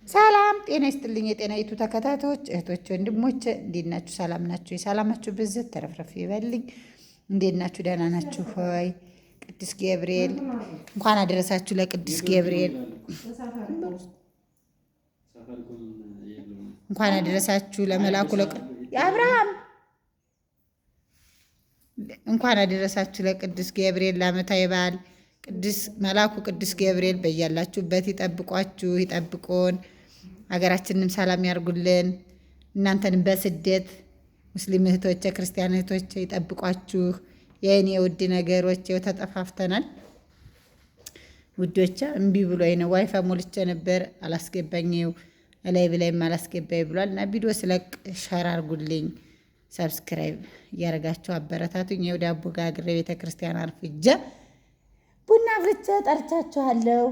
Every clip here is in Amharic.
ሰላም ጤና ይስጥልኝ። የጤናይቱ ተከታታዮች እህቶች፣ ወንድሞች እንዴት ናችሁ? ሰላም ናችሁ? የሰላማችሁ ብዝት ተረፍረፍ ይበልኝ። እንዴት ናችሁ? ደህና ናችሁ ሆይ? ቅዱስ ገብርኤል እንኳን አደረሳችሁ ለቅዱስ ገብርኤል እንኳን አደረሳችሁ ለመላኩ አብርሃም እንኳን አደረሳችሁ ለቅዱስ ገብርኤል ለዓመታዊ በዓል። ቅዱስ መላኩ ቅዱስ ገብርኤል በያላችሁበት ይጠብቋችሁ ይጠብቁን። ሀገራችንንም ሰላም ያርጉልን። እናንተንም በስደት ሙስሊም እህቶቼ ክርስቲያን እህቶቼ ይጠብቋችሁ። የእኔ ውድ ነገሮች ይኸው ተጠፋፍተናል። ውዶቼ እምቢ ብሎኝ ነው። ዋይፋይ ሞልቼ ነበር አላስገባኝው ላይ ብላይም አላስገባኝ ብሏል። እና ቪዲዮ ስለቅ ሸር አርጉልኝ፣ ሰብስክራይብ እያደረጋችሁ አበረታቱኝ። ይኸው ዳቦ ጋግሬ ቤተክርስቲያን አርፍጄ ቡና ፍልቼ ጠርቻችኋለሁ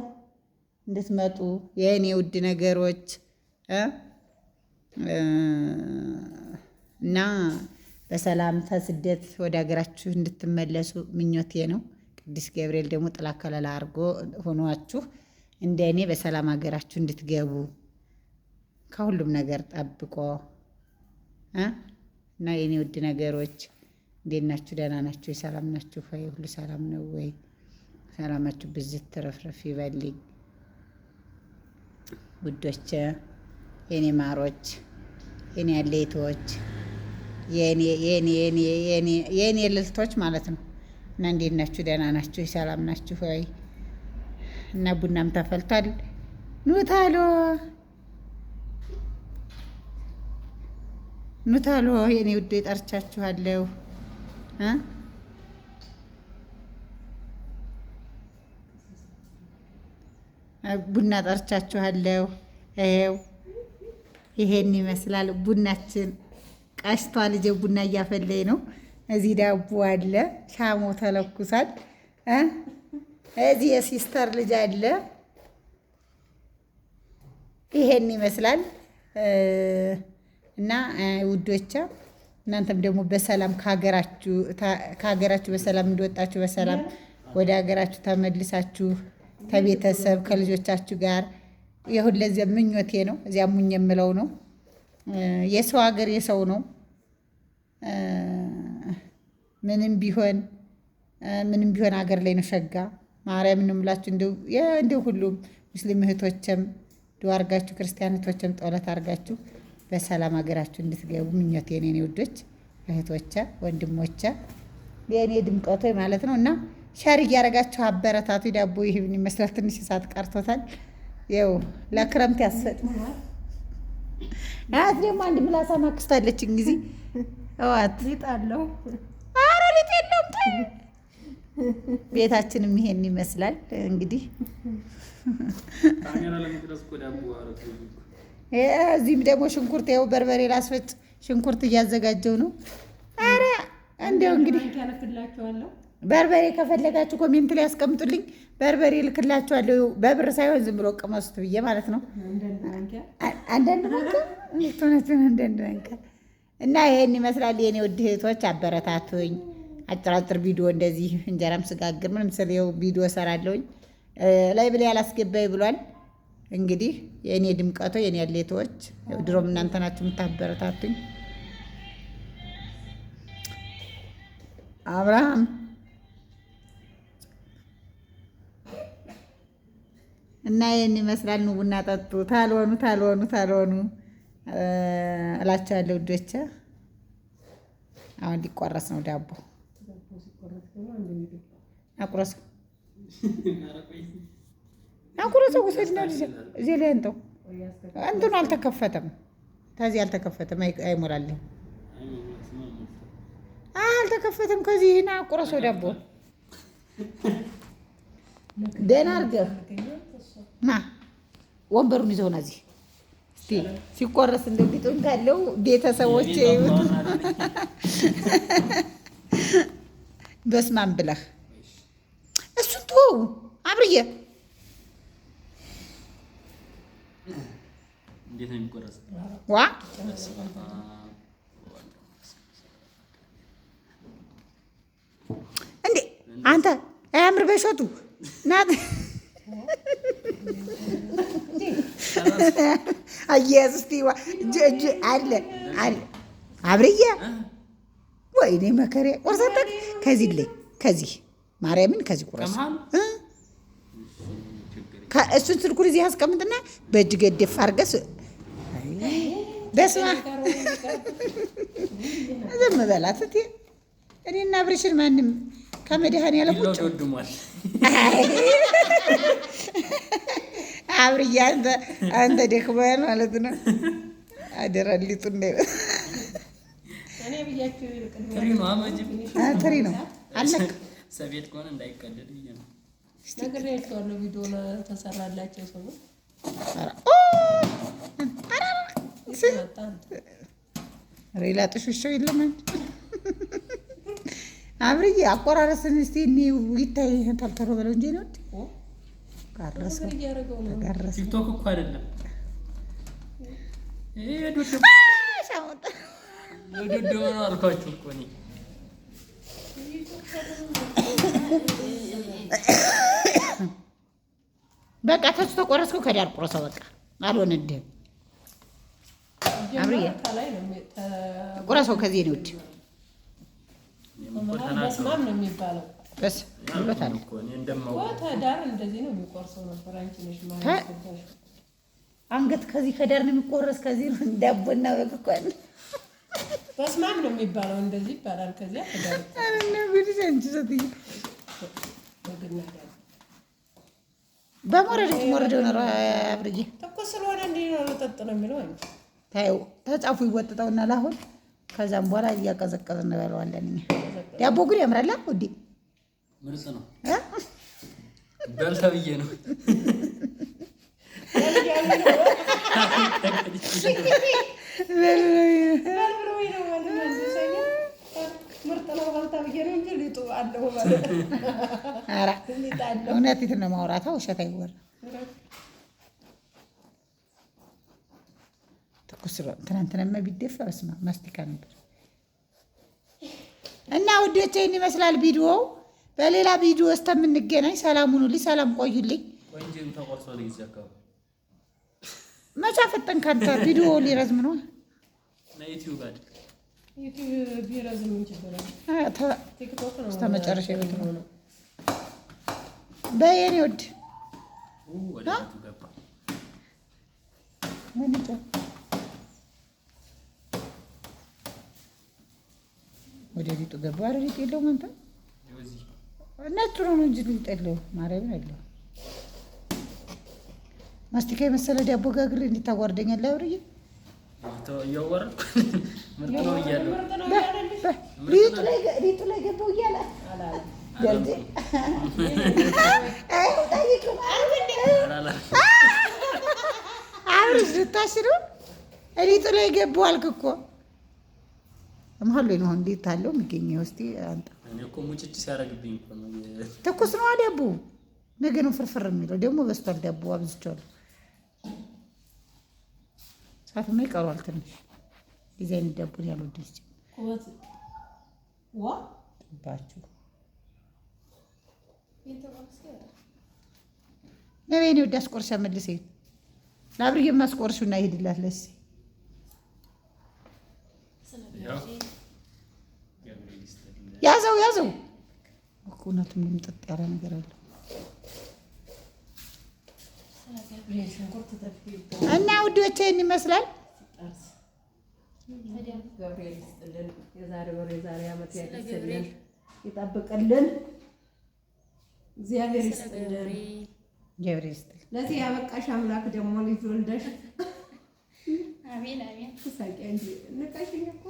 እንድትመጡ የእኔ ውድ ነገሮች እና በሰላም ተስደት ወደ ሀገራችሁ እንድትመለሱ ምኞቴ ነው። ቅዱስ ገብርኤል ደግሞ ጥላ ከለላ አድርጎ ሆኗችሁ እንደ እኔ በሰላም ሀገራችሁ እንድትገቡ ከሁሉም ነገር ጠብቆ እና የእኔ ውድ ነገሮች እንዴት ናችሁ? ደህና ናችሁ? ሰላም ናችሁ ወይ? ሁሉ ሰላም ነው ወይ? ሰላማችሁ ብዝት ተረፍረፍ ይበልኝ ውዶቼ፣ የኔ ማሮች፣ የኔ አሌቶች፣ የኔ ልልቶች ማለት ነው። እና እንዴት ናችሁ? ደህና ናችሁ? ሰላም ናችሁ ወይ? እና ቡናም ተፈልቷል። ኑታሎ ኑታሎ የኔ ውድ ጠርቻችኋለሁ። ቡና ጠርቻችኋለሁ። ይኸው ይሄን ይመስላል ቡናችን ቀሽቷ። ልጄ ቡና እያፈለኝ ነው። እዚህ ዳቦ አለ፣ ሻሞ ተለኩሷል። እዚህ የሲስተር ልጅ አለ። ይሄን ይመስላል እና ውዶቻ እናንተም ደግሞ በሰላም ከሀገራችሁ በሰላም እንደወጣችሁ በሰላም ወደ ሀገራችሁ ተመልሳችሁ ከቤተሰብ ከልጆቻችሁ ጋር የሁለዚያ ምኞቴ ነው። እዚያ ሙኝ የምለው ነው። የሰው ሀገር የሰው ነው። ምንም ቢሆን ሀገር ላይ ነው ሸጋ። ማርያም ነው የምላችሁ። እንደው ሁሉም ሙስሊም እህቶችም ዱዓ አርጋችሁ ክርስቲያን እህቶችም ጸሎት አርጋችሁ በሰላም ሀገራችሁ እንድትገቡ ምኞቴ ነው። የኔ ውዶች እህቶቼ ወንድሞቼ የእኔ ድምቀቶች ማለት ነው እና ሸር እያደረጋችሁ አበረታቱ። ዳቦ ይሄን ይመስላል። ትንሽ ሰዓት ቀርቶታል። ይኸው ለክረምት ያሰጥ አት ደግሞ አንድ ምላሳ ማክስታለች እንግዲህ አዋት ሊጣለው አረ ሊጤለም ቤታችንም ይሄን ይመስላል እንግዲህ ካሜራ ለመቅረጽ ዳቦ አረቱ እዚህም ደግሞ ሽንኩርት ይኸው በርበሬ ላስፈጭ ሽንኩርት እያዘጋጀው ነው። አረ እንደው እንግዲህ ያለፍላችኋለሁ። በርበሬ ከፈለጋችሁ ኮሜንት ላይ ያስቀምጡልኝ። በርበሬ ልክላችኋለሁ። በብር ሳይሆን ዝም ብሎ ቅመሱት ብዬ ማለት ነው። አንዳንድ መንከር እና ይሄን ይመስላል። የኔ ውድ እህቶች አበረታቱኝ። አጭራጭር ቪዲዮ እንደዚህ እንጀራም ስጋግር ምንም ስለው ቪዲዮ ሰራለሁኝ። ላይ ብላ ያላስገባኝ ብሏል። እንግዲህ የእኔ ድምቀቶ የኔ አሌቶች ድሮም እናንተ ናችሁ የምታበረታቱኝ። አብርሃም እና ይህን ይመስላል። ኑ ቡና ጠጡ። ታልሆኑ እላቸዋለሁ ውዶቼ። አሁን ሊቆረስ ነው ዳቦ። አቁረሰው ውሰድና እዚህ ላይ እንተው። እንትኑ አልተከፈተም፣ ከዚህ አልተከፈተም። አይሞላልህም፣ አልተከፈተም። ከዚህ ና አቁረሰው ዳቦ ደህና አድርገህ ና። ወንበሩን ይዘው ና እዚህ እስቲ ሲቆረስ እንደው ቢጡን ካለው ቤተሰቦች ይሁት በስማም ብለህ እሱን ተወው አብርዬ። እንዴት ነው የሚቆረስ? ዋ እንዴ አንተ አያምር በሾቱ ናት አያያዝ እስኪ እጅ አለ አብርዬ ወይኔ መከሪያ ቆርሰታ ከዚህ ማርያምን ከዚህ ቁረስ እሱን ስልኩን እዚህ አስቀምጥና በእጅ ገደፍ አድርገህ በስመ አብ ዝም በላት እቴ። እኔና አብርሽን ማንም ከመድኃኒዓለም ውጭ አብርዬ አንተ ደክሞሃል ማለት ነው። አደራ ሊጡ እንዳይበል ትሪ ነው አለቅ ሰቤት ከሆነ እንዳይቀደድ ነው። ነግሬያቸዋለሁ። ቪዲዮ ተሰራላቸው ሰዎች ሬላ ጥሽሾ የለም አብርዬ አቆራረስን እስቲ እኔ ይታይ ተልተሮ በለው እንጂ ነው ጋረሰው ቲክቶክ እኮ አይደለም ዶዶ ነው አልኳችሁ እኮ እኔ በቃ ተሱ ተቆረስከው ከዳር ቁረሰው በቃ አልሆነልህም። አብርዬ ቁረሰው ከዚህ ነው እድ በስማም ነው የሚባለው። በስ ብሎታል እኮ እኔ እንደማው ዳር እንደዚህ ነው የሚቆርሰው ነበር። አንቺ ነሽ ማለት አንገት ከዚህ ከዳር ነው የሚቆረስ ከዚህ ነው ዳቦና በቅቋል በስማም ነው የሚባለው። እንደዚህ ይባላል። ከዚያ ከዳር አረና ጉዲስ አንቺ ሰትይ በሞረድ ሞረድ ነው አብርዬ ተኮስ ስለሆነ እንዲህ ነው ተጠጥ ነው የሚለው አንቺ ታዩ ተጻፉ ይወጥጠውና ላሁን ከዛም በኋላ እያቀዘቀዝን እንበለዋለን። እኛ ዳቦ ግን ያምራል እንዴ ምርጥ ነው በልተብዬ ነው እውነቴን ነው ማውራታ ውሸት አይወራም። ትኩስ ትናንትናማ ቢደፋ በስመ አብ ማስቲካ ነበር። እና ውዶቼ ይህን ይመስላል ቪዲዮው። በሌላ ቪዲዮ እስከምንገናኝ ሰላም ሁኑልኝ፣ ሰላም ቆዩልኝ። መቻ ፈጠን ካንተ ቪዲዮ ሊረዝም ነው። እስከ መጨረሻ ይወጥ ነው በየኔ ወድ ወደ ሊጡ ገባ። ኧረ ሊጥ የለውም አንተ ነጭ ነው እንጂ ሊጥ የለውም። ማርያምን የለውም። ማስቲካ የመሰለ ዳቦ ጋግሬ እንድታጓርደኛለህ አብርዬ። ሊጡ ላይ ገባው እያለ አብርሽ ልታሽሩ ሊጡ ላይ ገባው አልክ እኮ መሀል ላይ ነው እንዴት አለው የሚገኘው? እስቲ አንተ እኔ እኮ ሙጭጭ ሲያደርግብኝ እኮ ነው። ትኩስ ነው ዳቦ። ነገ ነው ፍርፍር የሚለው ደግሞ በስቷል። ዳቦ አብዝቻለሁ። ሳትማ ይቀሯል ትንሽ ዲዛይን ዳቦ ያልወደች ባችሁ ነቤኔ ወደ አስቆርሻ መልሰኝ ለአብርዬ ማስቆርሹና ይሄድላት ለሲ ያዘው እውነቱም ምጥጥ ያለ ነገር አለ እና ውዶቼ ይህን ይመስላል። የዛሬ ወር የዛሬ ዓመት ያደርስልን ይጠብቅልን። እግዚአብሔር ይስጥልን። ለዚህ ያበቃሽ አምላክ ደግሞ ልጅ ወልደሽ አሜን አሜን። ተሳቂ እንጂ ነቃሽኝ እኮ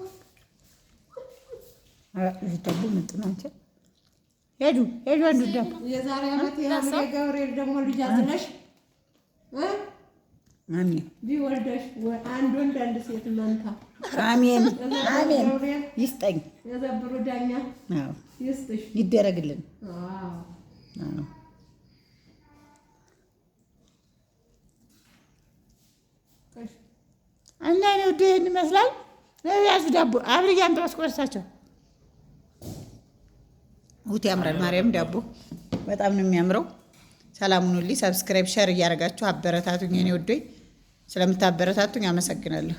ደግሞ ምንድን ነው አንቺ ሄዱ አንዱ ደግሞ የዛሬ ዓመት የአምሬ ገብርኤል ደግሞ ልጅ አዝነሽ አሜን ቢወልደሽ አንድ ወንድ አንድ ሴት መንታ አሜን ይስጠኝ። የዘብሩ ዳኛ ይስጥሽ ይደረግልን። እና ነው ይህን ይመስላል። ያዙ ዳቦ አብርዬ አንተ አስቆርሳቸው። ውት ያምራል። ማርያም ዳቦ በጣም ነው የሚያምረው። ሰላም ሁኑልኝ። ሰብስክራይብ ሸር እያደረጋችሁ አበረታቱኝ። እኔ ወዶኝ ስለምታበረታቱኝ አመሰግናለሁ።